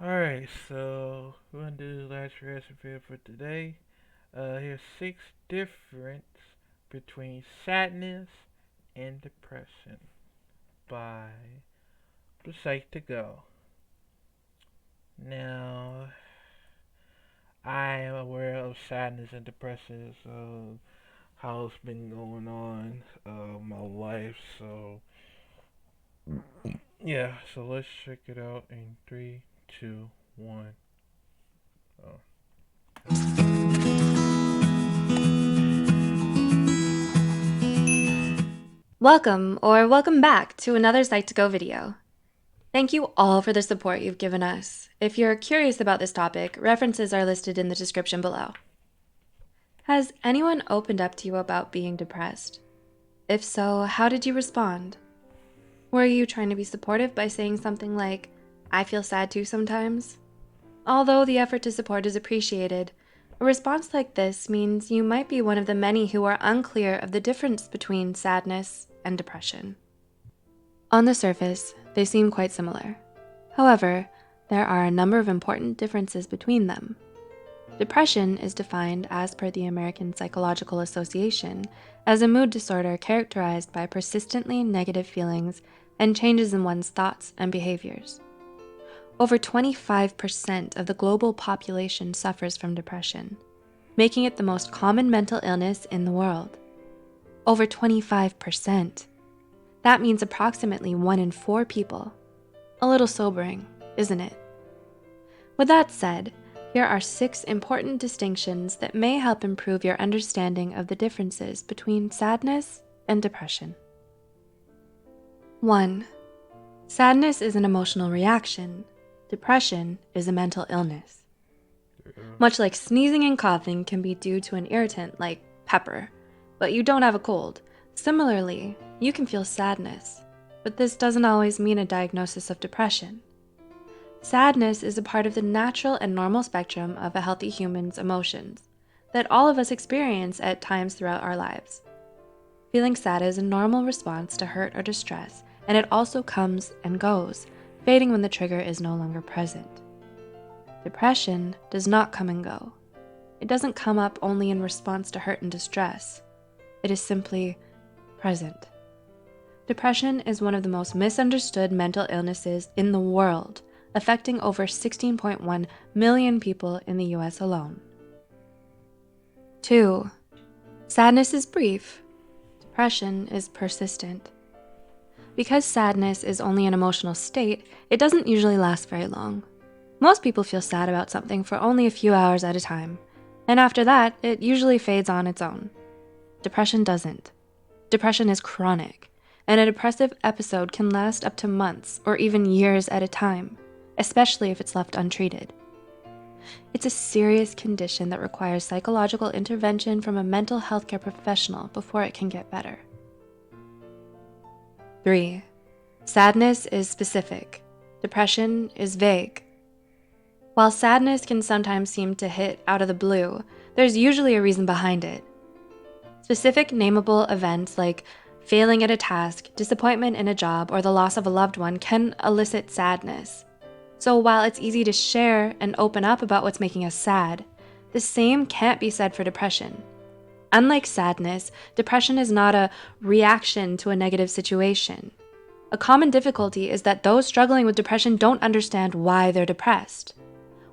Alright, so we're gonna do the last recipe for today. Here's six difference between sadness and depression by Psych2Go. Now, I am aware of sadness and depression, so how it's been going on my life. So yeah, so let's check it out in three, two, one. Oh. Welcome back to another Psych2Go video. Thank you all for the support you've given us. If you're curious about this topic, references are listed in the description below. Has anyone opened up to you about being depressed? If so, how did you respond? Were you trying to be supportive by saying something like, "I feel sad too sometimes"? Although the effort to support is appreciated, a response like this means you might be one of the many who are unclear of the difference between sadness and depression. On the surface, they seem quite similar. However, there are a number of important differences between them. Depression is defined, as per the American Psychological Association, as a mood disorder characterized by persistently negative feelings and changes in one's thoughts and behaviors. Over 25% of the global population suffers from depression, making it the most common mental illness in the world. Over 25%. That means approximately 1 in 4 people. A little sobering, isn't it? With that said, here are 6 important distinctions that may help improve your understanding of the differences between sadness and depression. 1. Sadness is an emotional reaction. Depression is a mental illness. Much like sneezing and coughing can be due to an irritant like pepper, but you don't have a cold. Similarly, you can feel sadness, but this doesn't always mean a diagnosis of depression. Sadness is a part of the natural and normal spectrum of a healthy human's emotions that all of us experience at times throughout our lives. Feeling sad is a normal response to hurt or distress, and it also comes and goes, fading when the trigger is no longer present. Depression does not come and go. It doesn't come up only in response to hurt and distress. It is simply present. Depression is one of the most misunderstood mental illnesses in the world, affecting over 16.1 million people in the US alone. 2. Sadness is brief. Depression is persistent. Because sadness is only an emotional state, it doesn't usually last very long. Most people feel sad about something for only a few hours at a time, and after that, it usually fades on its own. Depression doesn't. Depression is chronic, and a depressive episode can last up to months or even years at a time, especially if it's left untreated. It's a serious condition that requires psychological intervention from a mental health care professional before it can get better. 3. Sadness is specific. Depression is vague. While sadness can sometimes seem to hit out of the blue, there's usually a reason behind it. Specific nameable events like failing at a task, disappointment in a job, or the loss of a loved one can elicit sadness. So while it's easy to share and open up about what's making us sad, the same can't be said for depression. Unlike sadness, depression is not a reaction to a negative situation. A common difficulty is that those struggling with depression don't understand why they're depressed.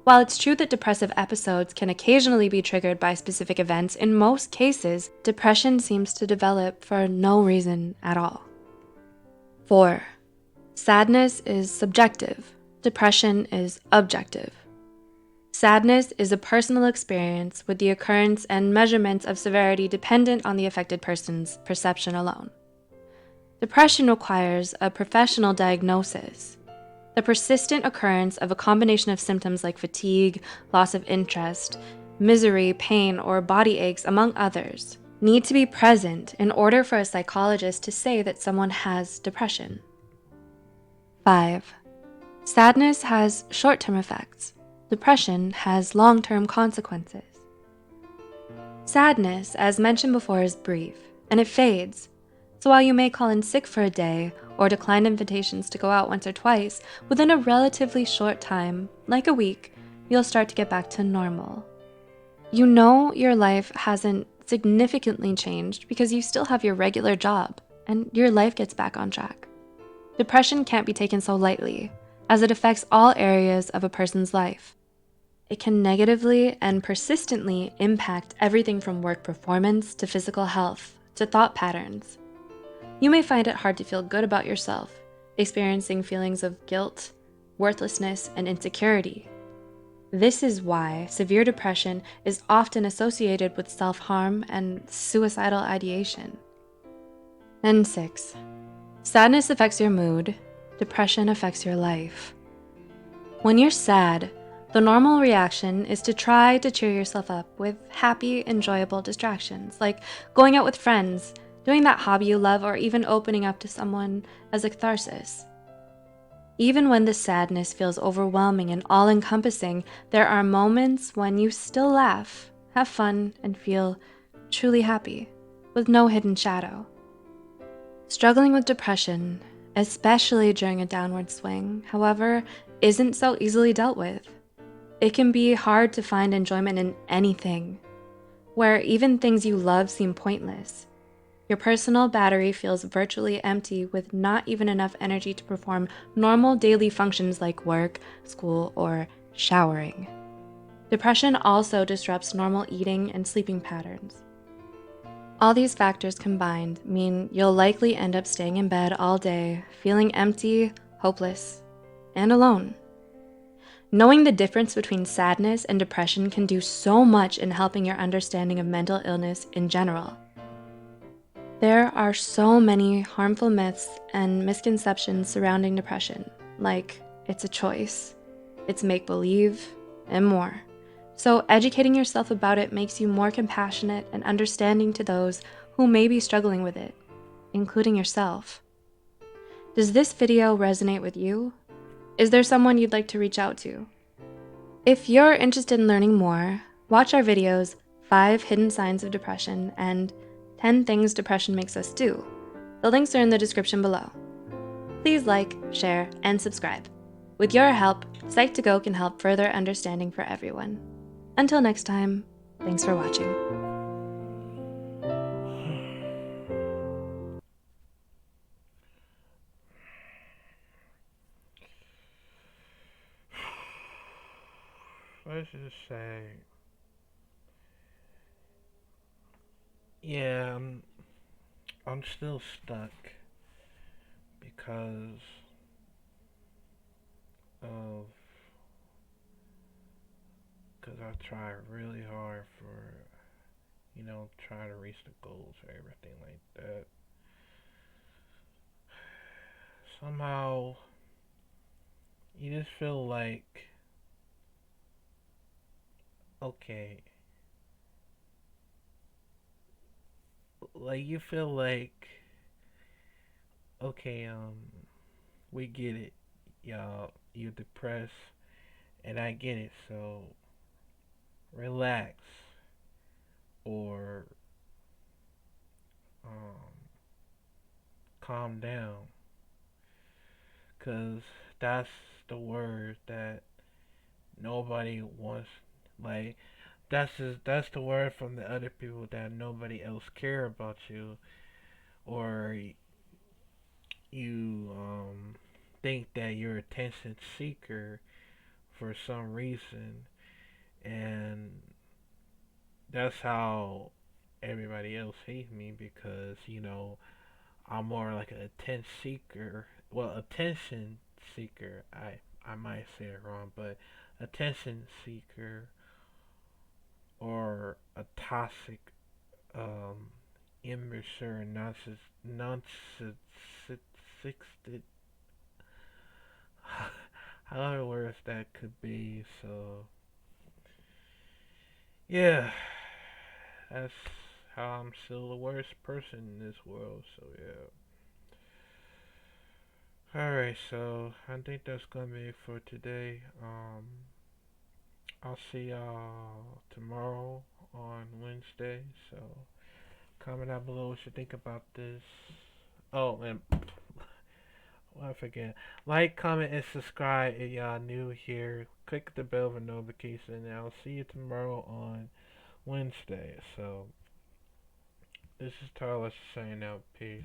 While it's true that depressive episodes can occasionally be triggered by specific events, in most cases, depression seems to develop for no reason at all. 4. Sadness is subjective. Depression is objective. Sadness is a personal experience with the occurrence and measurements of severity dependent on the affected person's perception alone. Depression requires a professional diagnosis. The persistent occurrence of a combination of symptoms like fatigue, loss of interest, misery, pain, or body aches, among others, need to be present in order for a psychologist to say that someone has depression. 5. Sadness has short-term effects. Depression has long-term consequences. Sadness, as mentioned before, is brief, and it fades. So while you may call in sick for a day or decline invitations to go out once or twice, within a relatively short time, like a week, you'll start to get back to normal. You know your life hasn't significantly changed because you still have your regular job and your life gets back on track. Depression can't be taken so lightly, as it affects all areas of a person's life. It can negatively and persistently impact everything from work performance to physical health to thought patterns. You may find it hard to feel good about yourself, experiencing feelings of guilt, worthlessness, and insecurity. This is why severe depression is often associated with self-harm and suicidal ideation. And 6. Sadness affects your mood. Depression affects your life. When you're sad, the normal reaction is to try to cheer yourself up with happy, enjoyable distractions, like going out with friends, doing that hobby you love, or even opening up to someone as a catharsis. Even when the sadness feels overwhelming and all-encompassing, there are moments when you still laugh, have fun, and feel truly happy, with no hidden shadow. Struggling with depression, especially during a downward swing, however, isn't so easily dealt with. It can be hard to find enjoyment in anything, where even things you love seem pointless. Your personal battery feels virtually empty with not even enough energy to perform normal daily functions like work, school, or showering. Depression also disrupts normal eating and sleeping patterns. All these factors combined mean you'll likely end up staying in bed all day, feeling empty, hopeless, and alone. Knowing the difference between sadness and depression can do so much in helping your understanding of mental illness in general. There are so many harmful myths and misconceptions surrounding depression, like it's a choice, it's make-believe, and more. So educating yourself about it makes you more compassionate and understanding to those who may be struggling with it, including yourself. Does this video resonate with you? Is there someone you'd like to reach out to? If you're interested in learning more, watch our videos 5 Hidden Signs of Depression and 10 Things Depression Makes Us Do. The links are in the description below. Please like, share, and subscribe. With your help, Psych2Go can help further understanding for everyone. Until next time, thanks for watching. Let's just say, yeah, I'm still stuck because of because I try really hard for trying to reach the goals or everything like that. Somehow, you just feel okay, like you feel like okay, we get it, y'all. You're depressed, and I get it. So relax or um, calm down, cause that's the word that nobody wants. Like that's the word from the other people that nobody else care about you, or you think that you're a attention seeker for some reason, and that's how everybody else hates me because I'm more like an attention seeker. Well, attention seeker. I might say it wrong, but attention seeker or a toxic, um, immature, nonsense, however words that could be. So yeah, that's how I'm still the worst person in this world. So yeah. Alright, so I think that's gonna be it for today. I'll see y'all tomorrow on Wednesday. So comment down below what you think about this. Oh, and Well, I forget. Like, comment, and subscribe if y'all new here. Click the bell for notification, and I'll see you tomorrow on Wednesday. So, this is Tarla saying out. Peace.